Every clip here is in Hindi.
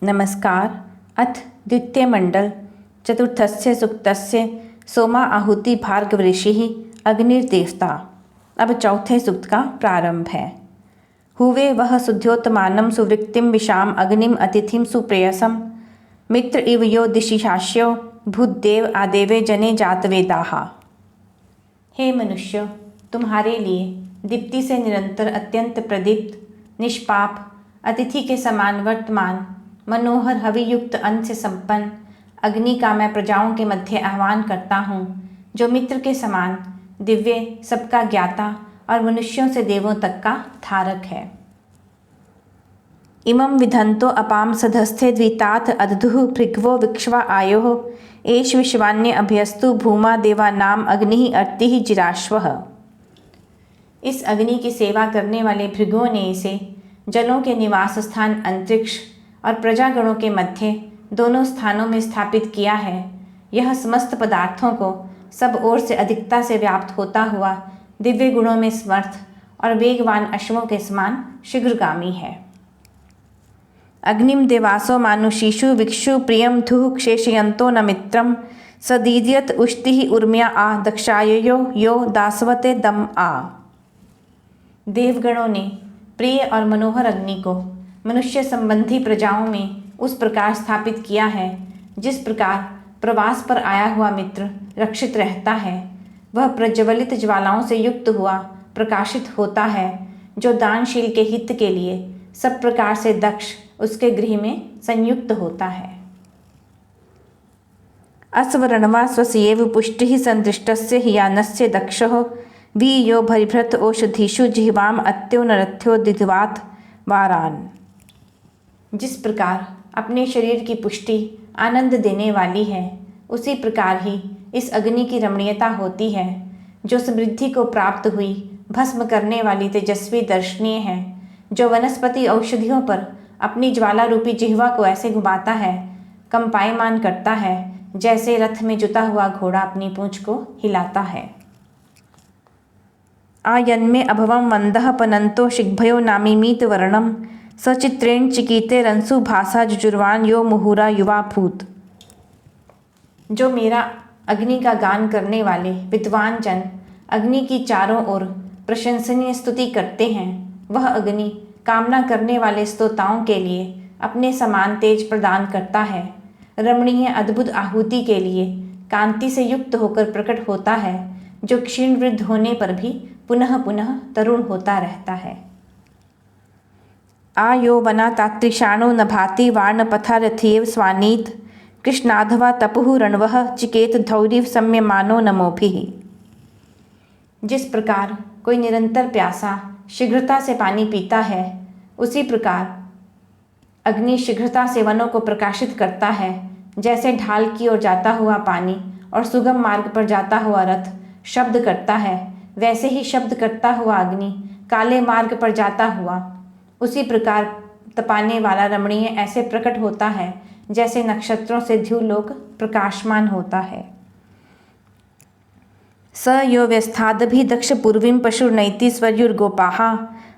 नमस्कार। अथ द्वितीयमण्डल चतुर्थस्य सूक्तस्य सोमा आहुति भार्गव ऋषिः अग्निर्देवता। अब चौथे सूक्त का प्रारंभ है। हुवे वह सुद्योतमानं सुवृत्तिं विशाम अग्निम अतिथिं सुप्रेयसम मित्र इव यो दिशिशास्यो भूतदेव आदेवे जने जातवेदाः। हे मनुष्य, तुम्हारे लिए दीप्ति से निरंतर अत्यंत प्रदीप्त निष्पाप अतिथि के समान वर्तमान मनोहर हवियुक्त अन्न से संपन्न अग्नि का मैं प्रजाओं के मध्य आह्वान करता हूँ, जो मित्र के समान दिव्य, सबका ज्ञाता और मनुष्यों से देवों तक का धारक है। इमं विधन्तो अपाम सधस्थे द्विताथ अदधुः भृग्वो विक्ष्वा आयोः एष विश्वान्य अभ्यस्तु भूमा देवानाम अग्निः अर्तिः जिराश्वः। इस अग्नि की सेवा करने वाले भृगुओं ने इसे जलों के निवास स्थान अंतरिक्ष और प्रजागणों के मध्य दोनों स्थानों में स्थापित किया है। यह समस्त पदार्थों को सब ओर से अधिकता से व्याप्त होता हुआ दिव्य गुणों में समर्थ और वेगवान अश्वों के समान शीघ्रगामी है। अग्निम देवासो मानुषीषु विक्षु प्रियम धुः क्षेषयन्तो न मित्रम सदीद्यत उष्टिः उर्म्या आ दक्षाययो यो दासवते दम आ। देवगणों ने प्रिय और मनोहर अग्नि को मनुष्य संबंधी प्रजाओं में उस प्रकार स्थापित किया है जिस प्रकार प्रवास पर आया हुआ मित्र रक्षित रहता है। वह प्रज्वलित ज्वालाओं से युक्त हुआ प्रकाशित होता है, जो दानशील के हित के लिए सब प्रकार से दक्ष उसके गृह में संयुक्त होता है। अस्वरणवा स्वस्येव पुष्टिः संदृष्टस्य हियानस्य दक्षः वि यो भरिभृत ओषधीषु जिह्वाम अत्यो नरथ्यो दिध्वात वारान। जिस प्रकार अपने शरीर की पुष्टि आनंद देने वाली है, उसी प्रकार ही इस अग्नि की रमणीयता होती है, जो समृद्धि को प्राप्त हुई भस्म करने वाली तेजस्वी दर्शनीय है, जो वनस्पति औषधियों पर अपनी ज्वाला रूपी जिह्वा को ऐसे घुमाता है, कंपायमान करता है, जैसे रथ में जुता हुआ घोड़ा अपनी पूंछ को हिलाता है। आयन्मे अभवं मंदः पनंतो शिग्भयो नामीमीत वर्णम सचित्रेण चिकीते रंसु भाषा जुजुर्वान यो मुहुरा युवा भूत। जो मेरा अग्नि का गान करने वाले विद्वान जन अग्नि की चारों ओर प्रशंसनीय स्तुति करते हैं, वह अग्नि कामना करने वाले स्तोताओं के लिए अपने समान तेज प्रदान करता है। रमणीय अद्भुत आहुति के लिए कांति से युक्त होकर प्रकट होता है, जो क्षीण वृद्ध होने पर भी पुनः पुनः तरुण होता रहता है। आ यो वना तात्रिषाणो न भाति वार्णपथारथीव स्वानीत कृष्णाधवा तपुः रणवः चिकेत धौरीव सम्यमानो नमोभिः। जिस प्रकार कोई निरंतर प्यासा शीघ्रता से पानी पीता है, उसी प्रकार अग्नि शीघ्रता से वनों को प्रकाशित करता है। जैसे ढाल की ओर जाता हुआ पानी और सुगम मार्ग पर जाता हुआ रथ शब्द करता है, वैसे ही शब्द करता हुआ अग्नि काले मार्ग पर जाता हुआ उसी प्रकार तपाने वाला रमणीय ऐसे प्रकट होता है, जैसे नक्षत्रों से ध्रुवलोक प्रकाशमान होता है। स यो व्यस्थादभि दक्ष पूर्वीं पशुर्नैति स्वर्युर्गोपाः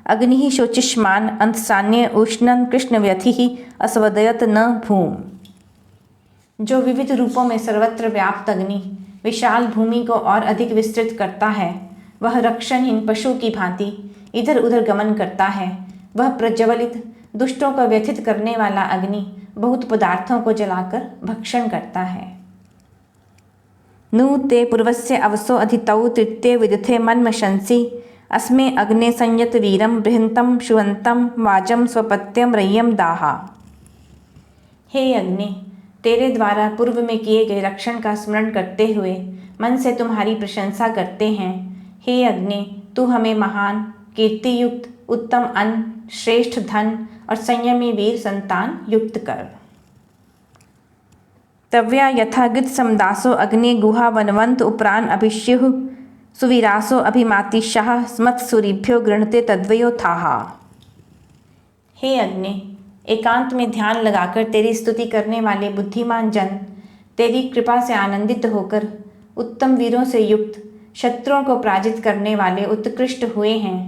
अग्निः शोचिष्मान अंतसान्य उष्णन कृष्णव्यथिः अस्वदयत न भूम। जो विविध रूपों में सर्वत्र व्याप्त अग्नि विशाल भूमि को और अधिक विस्तृत करता है, वह रक्षणहीन पशु की भांति इधर उधर गमन करता है। वह प्रज्वलित दुष्टों को व्यथित करने वाला अग्नि बहुत पदार्थों को जलाकर भक्षण करता है। नु ते पूर्वस्य अवसो अधितौ तृतीय विदथे मन्मशंसि अस्मे अग्ने संयत वीरम बृहंतम शुवंतम वाजम स्वपत्यम रय्यम दाहा। हे अग्नि, तेरे द्वारा पूर्व में किए गए रक्षण का स्मरण करते हुए मन से तुम्हारी प्रशंसा करते हैं। हे अग्नि, तू हमें महान कीर्तियुक्त उत्तम अन्न श्रेष्ठ धन और संयमी वीर संतान युक्त कर। तव्या यथागित समदासो अग्नि गुहा वनवंत उपरान अभिष्युः सुवीरासो अभिमातिशाह स्मत् सूरिभ्यो गृणते तद्वयो थाहा। हे अग्नि, एकांत में ध्यान लगाकर तेरी स्तुति करने वाले बुद्धिमान जन तेरी कृपा से आनंदित होकर उत्तम वीरों से युक्त शत्रुओं को पराजित करने वाले उत्कृष्ट हुए हैं।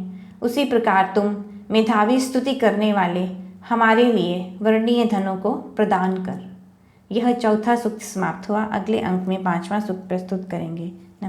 उसी प्रकार तुम मेधावी स्तुति करने वाले हमारे लिए वर्णीय धनों को प्रदान कर। यह चौथा सूक्त समाप्त हुआ। अगले अंक में 5वां सूक्त प्रस्तुत करेंगे।